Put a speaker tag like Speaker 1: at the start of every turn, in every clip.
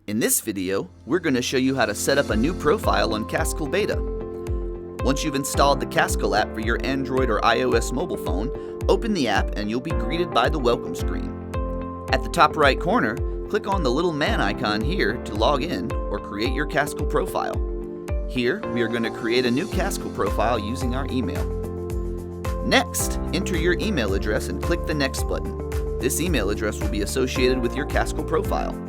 Speaker 1: In this video, we're going to show you how to set up a new profile on Castcle Beta. Once you've installed the Castcle app for your Android or iOS mobile phone, open the app and you'll be greeted by the welcome screen. At the top right corner, click on the little man icon here to log in or create your Castcle profile. Here, we are going to create a new Castcle profile using our email. Next, enter your email address and click the Next button. This email address will be associated with your Castcle profile.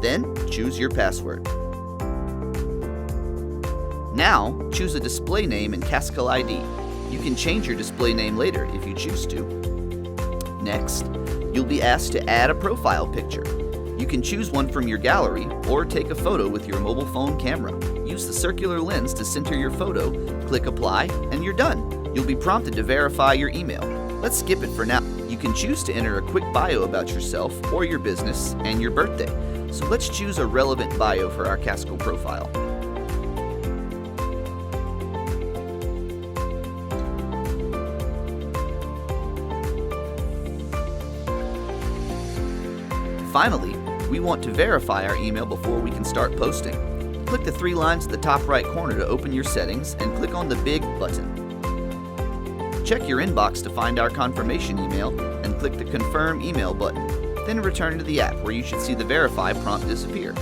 Speaker 1: Then, choose your password. Now, choose a display name and Castcle ID. You can change your display name later if you choose to. Next, you'll be asked to add a profile picture. You can choose one from your gallery or take a photo with your mobile phone camera. Use the circular lens to center your photo, click Apply, and you're done. You'll be prompted to verify your email. Let's skip it for now. You can choose to enter a quick bio about yourself or your business and your birthday. So let's choose a relevant bio for our Castcle profile. Finally, we want to verify our email before we can start posting. Click the three lines at the top right corner to open your settings and click on the big button. Check your inbox to find our confirmation email and click the Confirm Email button. Then return to the app where you should see the Verify prompt disappear.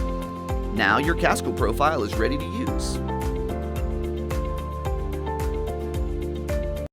Speaker 1: Now your Castcle profile is ready to use.